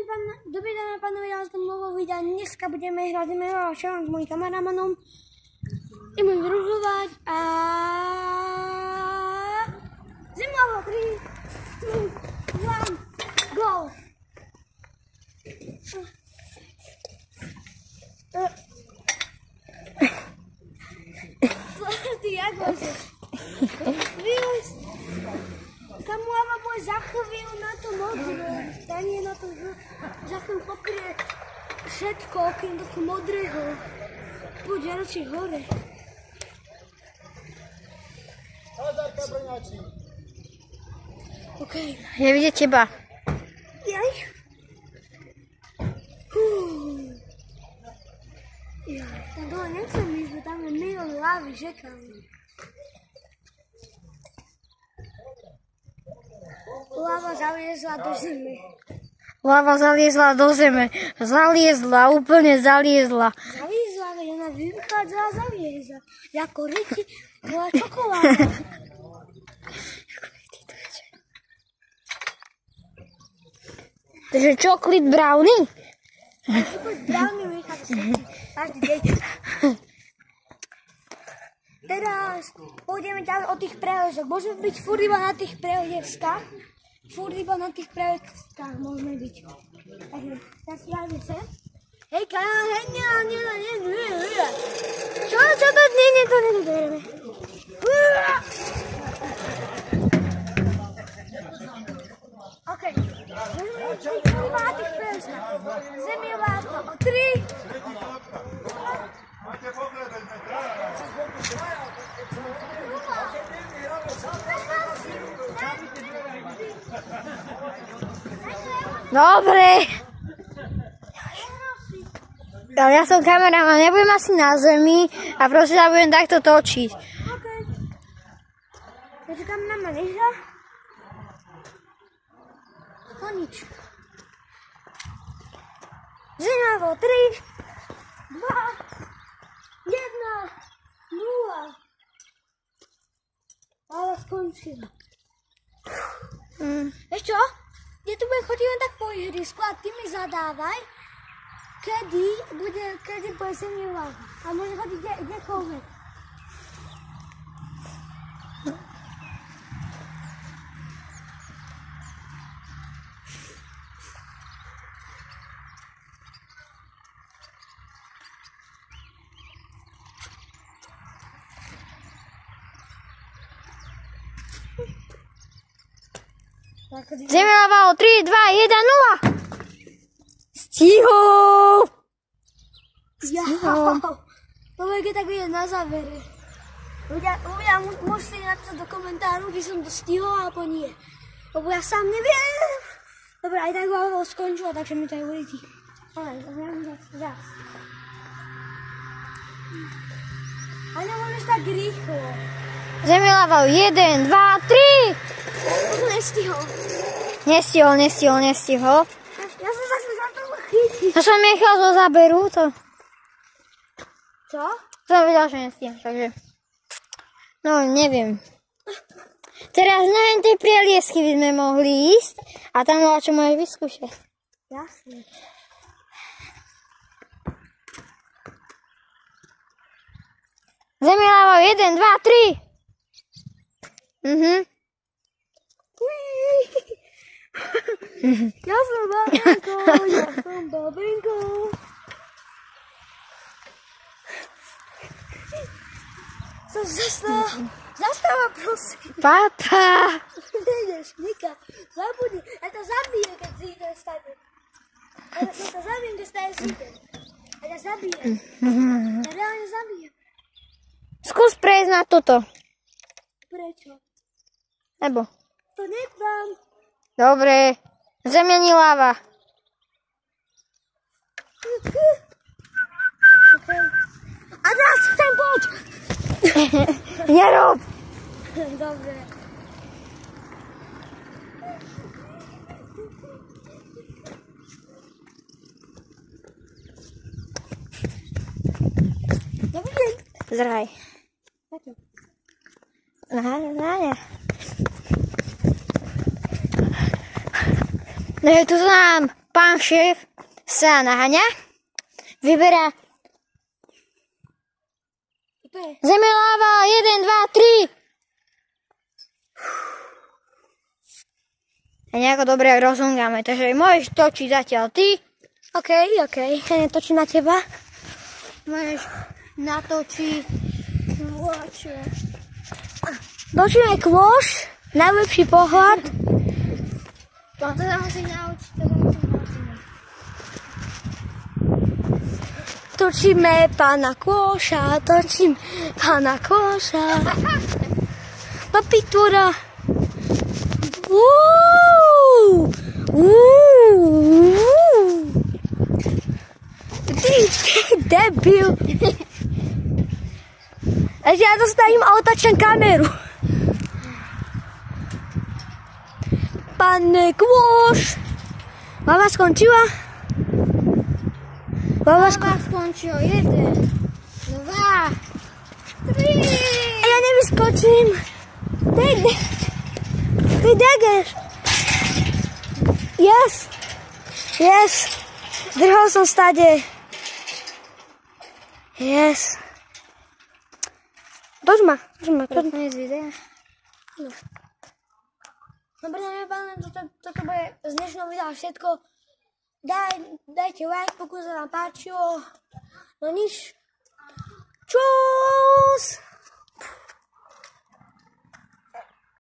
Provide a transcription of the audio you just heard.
Dobrý deň, pánovi, ja vás tam nového videa. Dneska budeme hrať Zemielava Challenge s mojím kameramanom. Ideme vyružovať a... Zemielava 3, 2, 1, go! Ty, jak môžeš? Vylez! Tam lava bude za chvíľu na to modré. Tá nie na to, za chvíľu pokrie všetko okrem toho modrého. Poď ja radšej hore. OK. Ja vidieť teba. Jaj. Tam dole nechcem ísť, bo tam je milión lávy, že kam? Lava zaliezla do zeme. Lava zaliezla do zeme. Zaliezla, úplne zaliezla. Zaliezla, veď ona vychádzala a zaliezla. Jako ryti, bola čokoláda. Takže čoklit brownie? Čoklit brownie vychádza každý deň. Teraz pôjdeme ďalej o tých prehoďoch. Môžeme byť furt iba na tých prehoďovskách. Furt iba na tých prehoďovskách môžeme byť. Takže teraz jadme sem. Hejka, nie. Čo to? Nie, to nedobereme. OK. Môžeme byť iba na tých prehoďovskách. Zemielava o 3. Dobre. Ale ja som kameraman, nebudem asi na zemi a proste sa budem takto točiť. OK. Takže kameraman nehľa? No nič. Zemielava 3, 2, 1, 0. Ale skončila. Vieš čo? Ja tu budem chodiť len tak po ihrisku a ty mi zadávaj, kedy bude Zemielava. A môže chodiť kdekoľvek. Zemielava o 3, 2, 1, 0. Stihol! To bude tak vidieť na závere. Ľudia môžete napísať do komentáru, či som to stihol alebo nie. Lebo ja sám neviem. Dobre, aj tak vám skončilo, takže mi to aj uvidí. Ale zás. Ale nemôžeš tak rýchlo. Zemielava 1, 2, 3. To nestihol. Nestihol. Ja som sa za to chytiť. To som nechal zo záberu, to... Čo? Som vedel, že nestihol, takže... No, neviem. Teraz neviem, tej prieliesky by sme mohli ísť a tam bola čo môžeš vyskúšať. Jasne. Zemielava 1, 2, 3. Ja som babinko. Zastáva, prosím. Papa. Nejdeš, Nika, zabudni. Ja to zabijem, keď si ide stane. Ja to zabijem, keď stane si ide. Ja ťa zabijem. Ja reálne zabijem. Skús prejsť na toto. Prečo? Nebo? To nedám. Dobre. Zemielava. Okay. A teraz chcem poď. Nerob. Dobre. Dobrý deň. Zraj. Takto. Ne. No je tu znám. pán šéf sa naháňa, vyberá zeme, láva, 1, 2, 3. A nejako dobre rozhungáme, takže môžeš točiť zatiaľ ty. OK, ja netočím na teba. Môžeš natočiť kôč. Točíme kôš, najlepší pohľad. To sa musíš naučiť, Točíme pána Kôša, Papitúra. Ty debil. Ešte ja dostaním a otačím kameru. Pane Kôš. Mama skončila? Mama skončila. 1, 2, 3. A ja nevyskočím. Ty degeš. Yes. Držal som stade. Yes. Toč ma. Koniec videa. Dobre, dámy a páni, toto bude z dnešného videa všetko. Dajte like, pokud sa vám páčilo. No nič. Čus!